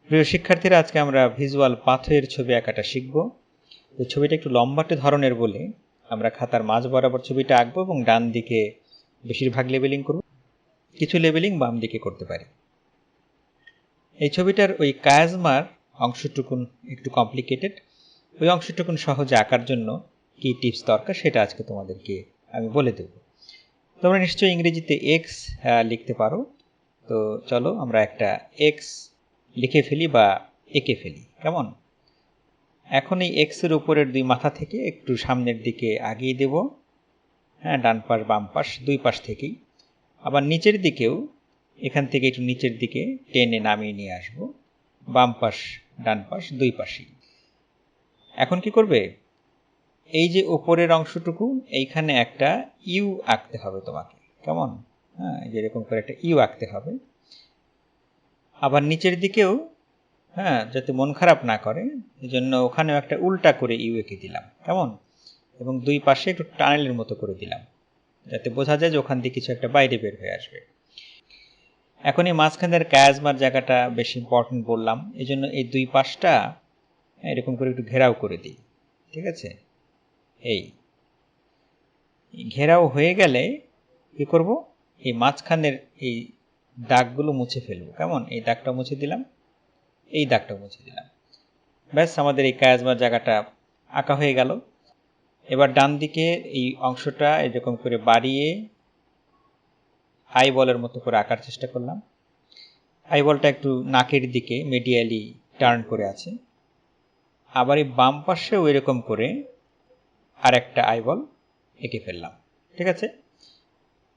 প্রিয় শিক্ষার্থীরা, আজকে আমরা ভিজুয়াল পাথওয়ের ছবি আঁকাটা শিখব। এই ছবিটা একটু লম্বাটে ধরনের বলে আমরা খাতার মাঝ বরাবর ছবিটা আঁকবো এবং ডান দিকে বেশিরভাগ লেবেলিং করব, কিছু লেবেলিং বাম দিকে করতে পারি। এই ছবিটার ওই কায়াজমার অংশটুকুন একটু কমপ্লিকেটেড। ওই অংশটুকুন সহজে আঁকার জন্য কি টিপস দরকার সেটা আজকে তোমাদেরকে আমি বলে দেব। তোমরা নিশ্চয়ই ইংরেজিতে এক্স লিখতে পারো, তো চলো আমরা একটা এক্স লিখে ফেলি বা এঁকে ফেলি। কেমন? এখন এই এক্স এর উপরের দুই মাথা থেকে একটু সামনের দিকে আগিয়ে দেব, হ্যাঁ, ডান পাশ বাম পাশ দুই পাশ থেকেই। আবার নিচের দিকেও এখান থেকে একটু নিচের দিকে টেনে নামিয়ে নিয়ে আসব, বাম পাশ ডান পাশ দুই পাশেই। এখন কি করবে? এই যে উপরের অংশটুকু, এইখানে একটা ইউ আঁকতে হবে তোমাকে। কেমন? হ্যাঁ, যেরকম করে একটা ইউ আঁকতে হবে। আবার নিচের দিকেও, হ্যাঁ, যাতে মন খারাপ না করে এই জন্য ওখানেও একটা উল্টা করে ইউ এঁকে দিলাম। কেমন? এবং দুই পাশে একটু টানেলের মতো করে দিলাম, যাতে বোঝা যায় যে ওখান দিয়ে কিছু একটা বাইরে বের হয়ে আসবে। এখন এই মাঝখানের কায়াজমার জায়গাটা বেশি ইম্পর্টেন্ট বললাম, এই জন্য এই দুই পাশটা এরকম করে একটু ঘেরাও করে দিই। ঠিক আছে? এই ঘেরাও হয়ে গেলে কি করব? এই মাঝখানের এই দাগগুলো মুছে ফেলবো। কেমন? এই দাগটা মুছে দিলাম, এই দাগটা মুছে দিলাম। ব্যাস, আমাদের এই কায়াজমার জায়গাটা আঁকা হয়ে গেল। এবার ডান দিকে এই অংশটা এরকম করে বাড়িয়ে আইবলের মতো করে আঁকার চেষ্টা করলাম। আইবলটা একটু নাকের দিকে মিডিয়ালি টার্ন করে আছে। আবার এই বাম পাশেও এরকম করে আর একটা আইবল এঁকে ফেললাম। ঠিক আছে?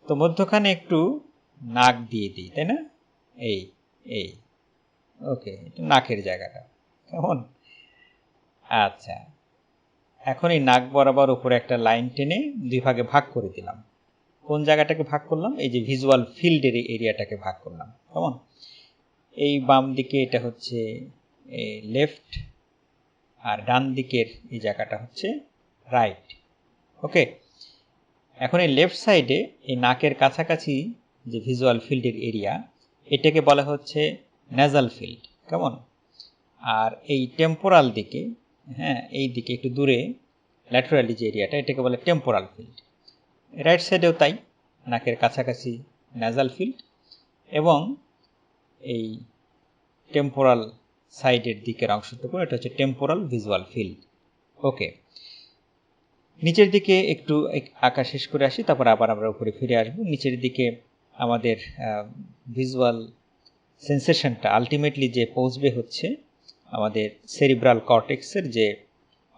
তো মধ্যখানে একটু নাক দিয়ে দিই, তাই না? এই এই ওকে, এটা নাকের জায়গাটা। কেমন? আচ্ছা, এখন এই নাক বরাবর উপরে একটা লাইন টেনে দুই ভাগে ভাগ করে দিলাম। কোন জায়গাটাকে ভাগ করলাম? এই যে ভিজুয়াল ফিল্ডের এরিয়াটাকে ভাগ করলাম। কেমন? এই বাম দিকে এটা হচ্ছে লেফট, আর ডান দিকের এই জায়গাটা হচ্ছে রাইট। ওকে, এখন এই লেফট সাইডে এই নাকের কাছাকাছি যে ভিজুয়াল ফিল্ডের এরিয়া, এটাকে বলা হচ্ছে নেজাল ফিল্ড। কেমন? আর এই টেম্পোরাল দিকে, হ্যাঁ, এই দিকে একটু দূরে ল্যাটারালি যে এরিয়াটা, এটাকে বলে টেম্পোরাল ফিল্ড। রাইট সাইডেও তাই, নাকের কাছাকাছি নেজাল ফিল্ড এবং এই টেম্পোরাল সাইডের দিকের অংশটুকু এটা হচ্ছে টেম্পোরাল ভিজুয়াল ফিল্ড। ওকে, নিচের দিকে একটু আঁকা শেষ করে আসি, তারপর আবার আমরা উপরে ফিরে আসব। নিচের দিকে আমাদের ভিজুয়াল সেন্সেশনটা আলটিমেটলি যে পৌঁছবে হচ্ছে আমাদের সেরিব্রাল কর্টেক্সের যে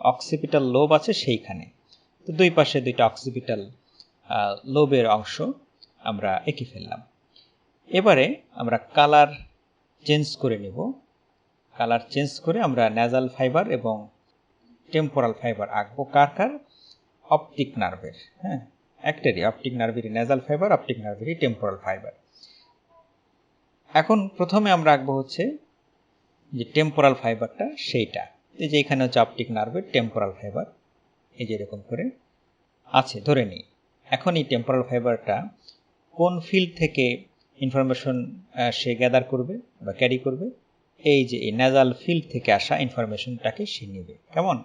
অক্সিপিটাল লোব আছে সেইখানে। তো দুই পাশে দুইটা অক্সিপিটাল লোবের অংশ আমরা এঁকে ফেললাম। এবারে আমরা কালার চেঞ্জ করে নেব। কালার চেঞ্জ করে আমরা নেজাল ফাইবার এবং টেম্পোরাল ফাইবার আঁকবো। কার কার? অপটিক নার্ভের। হ্যাঁ, একটারই, অপটিক নার্ভেরই নেজাল ফাইবার, অপটিক নার্ভেরই টেম্পোরাল ফাইবার। এখন প্রথমে আমরা আঁকবো হচ্ছে যে টেম্পোরাল ফাইবারটা, সেইটা। এই যে এখানে হচ্ছে অপটিক নার্ভের টেম্পোরাল ফাইবার, এই যে এরকম করে আছে ধরে নিই। এখন এই টেম্পোরাল ফাইবারটা কোন ফিল্ড থেকে ইনফরমেশন সে গ্যাদার করবে বা ক্যারি করবে? এই যে এই নেজাল ফিল্ড থেকে আসা ইনফরমেশনটাকে সে নেবে। কেমন?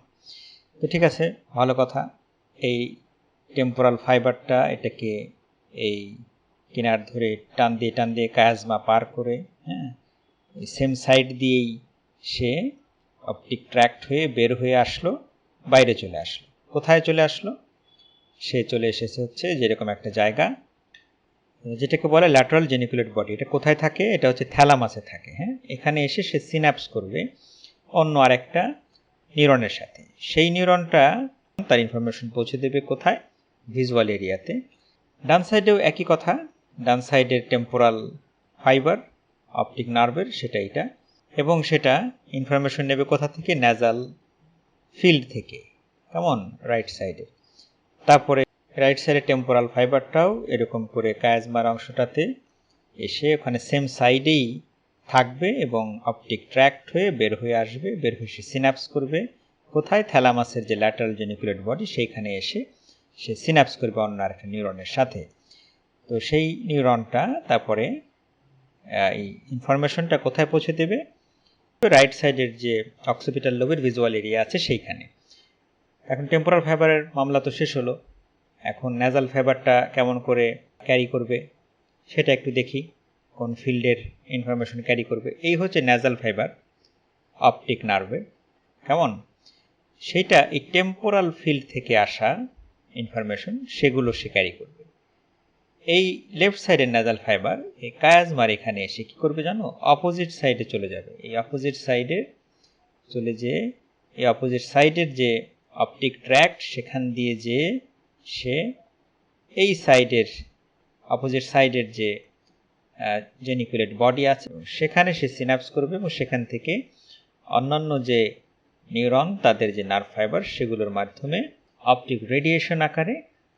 তো ঠিক আছে, ভালো কথা। এই টেম্পোরাল ফাইবারটা এটাকে এই কিনার ধরে টান দিয়ে কায়াজমা পার করে, হ্যাঁ, সেম সাইড দিয়েই সে অপটিক ট্র্যাক্ট হয়ে বের হয়ে আসলো, বাইরে চলে আসলো। কোথায় চলে আসলো? সে চলে এসেছে হচ্ছে যেরকম একটা জায়গা যেটাকে বলে ল্যাটারাল জেনিকুলেট বডি। এটা কোথায় থাকে? এটা হচ্ছে থ্যালামাসে থাকে। হ্যাঁ, এখানে এসে সে সিনাপস করবে অন্য আরেকটা নিউরনের সাথে। সেই নিউরনটা তার ইনফরমেশন পৌঁছে দেবে কোথায়? ভিজুয়াল এরিয়াতে। ডান সাইডেও একই কথা, ডান সাইডের টেম্পোরাল ফাইবার অপটিক নার্ভের, সেটা এটা, এবং সেটা ইনফরমেশন নেবে কোথা থেকে? নেজাল ফিল্ড থেকে। কেমন? রাইট সাইডে। তারপরে রাইট সাইডে টেম্পোরাল ফাইবারটাও এরকম করে কায়াজমার অংশটাতে এসে ওখানে সেম সাইডেই থাকবে এবং অপটিক ট্র্যাক্ট হয়ে বের হয়ে আসবে। বের হয়ে সে সিনাপস করবে কোথায়? থ্যালামাসের যে ল্যাটারাল জেনিকুলেট বডি, সেইখানে এসে সে সিনাপস করবে অন্য আরেকটা নিউরনের সাথে। তো সেই নিউরনটা তারপরে এই ইনফরমেশনটা কোথায় পৌঁছে দেবে? রাইট সাইডের যে অক্সিপিটাল লোবের ভিজুয়াল এরিয়া আছে সেইখানে। এখন টেম্পোরাল ফাইবারের মামলা তো শেষ হলো, এখন ন্যাজাল ফাইবারটা কেমন করে ক্যারি করবে সেটা একটু দেখি, কোন ফিল্ডের ইনফরমেশন ক্যারি করবে। এই হচ্ছে ন্যাজাল ফাইবার অপটিক নার্ভে, কেমন, সেটা এই টেম্পোরাল ফিল্ড থেকে আসা ইনফরমেশন সেগুলো সে ক্যারি করবে। এই লেফট সাইডের ন্যাজাল ফাইবার এই কায়াজমার এখানে এসে কি করবে জানো, অপোজিট সাইডে চলে যাবে। এই অপোজিট সাইডে চলে যেয়ে এই অপোজিট সাইডের যে অপটিক ট্র্যাক্ট সেখান দিয়ে যে সে এই সাইডের অপোজিট সাইডের যে জেনিকুলেট বডি আছে সেখানে সে সিনাপস করবে এবং সেখান থেকে অন্যান্য যে নিউরন তাদের যে নার্ভ ফাইবার সেগুলোর মাধ্যমে অপটিক রেডিয়েশন আকারে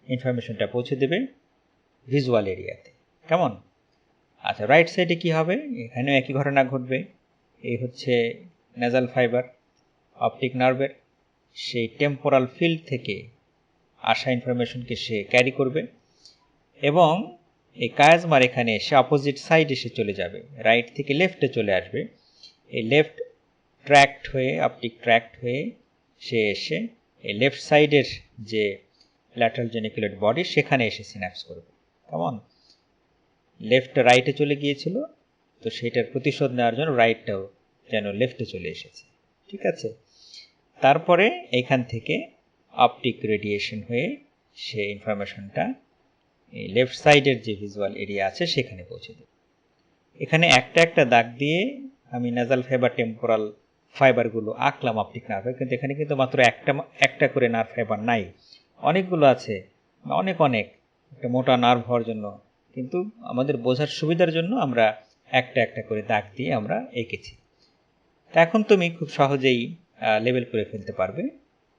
ইনফরমেশনটা পৌঁছে দেবে ভিজুয়াল এরিয়াতে, কেমন। আচ্ছা, রাইট সাইডে কি হবে, এখানেও একই ঘটনা ঘটবে। এই হচ্ছে ন্যাজাল ফাইবার অপটিক নার্ভের, সেই টেম্পোরাল ফিল্ড থেকে আসা ইনফরমেশনকে সে ক্যারি করবে এবং এই কায়াজমার এখানে এসে অপোজিট সাইডে সে চলে যাবে, রাইট থেকে লেফটে চলে আসবে। এই লেফট ট্র্যাক্ট হয়ে অপটিক ট্র্যাক্ট হয়ে সে এসে এই লেফট সাইডের যে ল্যাটারাল জেনিকুলেট বডি সেখানে এসে সিনাপস করবে, কেমন। লেফট রাইটে চলে গিয়েছিল, তো সেইটার প্রতিশোধ নেওয়ার জন্য রাইটটাও যেন লেফটে চলে এসেছে, ঠিক আছে। তারপরে এইখান থেকে অপটিক রেডিয়েশন হয়ে সে ইনফরমেশনটা এই লেফট সাইডের যে ভিজুয়াল এরিয়া আছে সেখানে পৌঁছে দেবে। এখানে একটা একটা দাগ দিয়ে আমি ন্যাজাল ফাইবার টেম্পোরাল ফাইবারগুলো আঁকলাম অপটিক নার্ভে, কিন্তু এখানে কিন্তু মাত্র একটা করে নার্ভ ফাইবার নাই, অনেকগুলো আছে, অনেক একটা মোটা নার্ভ হওয়ার জন্য, কিন্তু আমাদের বোঝার সুবিধার জন্য আমরা একটা একটা করে দাগ দিয়ে আমরা এঁকেছি। এখন তুমি খুব সহজেই লেবেল করে ফেলতে পারবে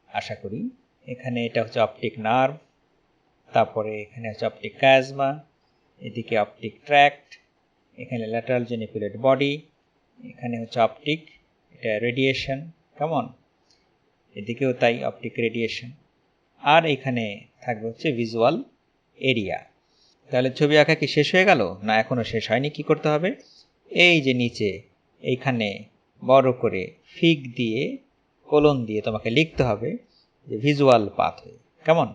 আশা করি। এখানে এটা হচ্ছে অপটিক নার্ভ, তারপরে এখানে হচ্ছে অপটিক কায়াজমা, এদিকে অপটিক ট্র্যাক্ট, এখানে ল্যাটারাল জেনিকুলেট বডি, এখানে হচ্ছে অপটিক এটা রেডিয়েশন, কেমন, এদিকেও তাই অপটিক রেডিয়েশন, আর এখানে থাকবে হচ্ছে ভিজুয়াল এরিয়া। তাহলে ছবি আঁকা কি শেষ হয়ে গেল? না, এখনো শেষ হয়নি। কি করতে হবে, এই যে নিচে এইখানে বড় করে ফিগ দিয়ে কোলন দিয়ে তোমাকে লিখতে হবে যে ভিজুয়াল পাথওয়ে, কেমন।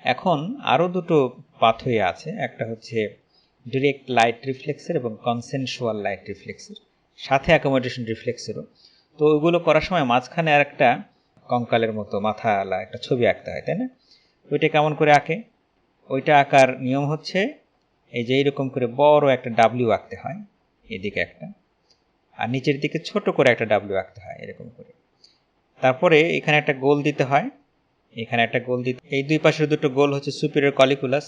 এখন আরও দুটো পাথওয়ে আছে, একটা হচ্ছে ডিরেক্ট লাইট রিফ্লেক্সের এবং কনসেনসুয়াল লাইট রিফ্লেক্সের, সাথে অ্যাকোমোডেশন রিফ্লেক্সেরও। তো ওইগুলো করার সময় মাঝখানে আর একটা কঙ্কালের মতো মাথাওয়ালা একটা ছবি আঁকতে হয়, তাই না? ওইটা কেমন করে আঁকে, ওইটা আঁকার নিয়ম হচ্ছে এই যে এইরকম করে বড় একটা ডাব্লিউ আঁকতে হয় এদিকে একটা, আর নিচের দিকে ছোট করে একটা ডাব্লিউ আঁকতে হয় এরকম করে। তারপরে এখানে একটা গোল দিতে হয়, এখানে একটা গোল দিতে, এই দুই পাশের দুটো গোল হচ্ছে সুপিরিয়র কলিকুলাস,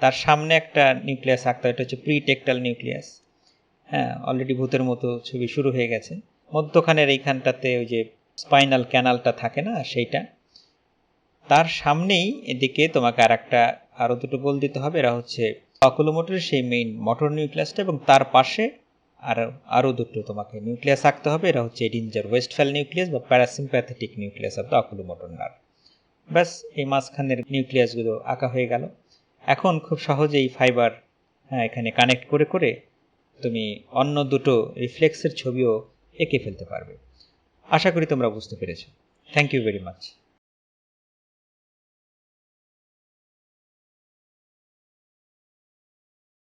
তার সামনে একটা নিউক্লিয়াস আঁকতে হয়, এটা হচ্ছে প্রিটেকটাল নিউক্লিয়াস। হ্যাঁ, অলরেডি ভূতের মতো ছবি শুরু হয়ে গেছে। মধ্যখানের এইখানটাতে ওই যে স্পাইনাল ক্যানালটা থাকে না, সেইটা, তার সামনেই এদিকে তোমাকে আরও দুটো গোল দিতে হবে। এরা হচ্ছে অকুলোমোটরের সেই মেইন মোটর নিউক্লিয়াসটা, এবং তার পাশে আরও দুটো তোমাকে নিউক্লিয়াস আঁকতে হবে। এরা হচ্ছে এডিঞ্জার ওয়েস্টফ্যাল নিউক্লিয়াস বা parasympathetic nucleus of the oculomotor nerve. ব্যাস, এই মাঝখানের নিউক্লিয়াসগুলো আঁকা হয়ে গেল। এখন খুব সহজেই ফাইবার এখানে কানেক্ট করে করে তুমি অন্য দুটো রিফ্লেক্সের ছবিও এঁকে ফেলতে পারবে। আশা করি তোমরা বুঝতে পেরেছো। Thank you very much.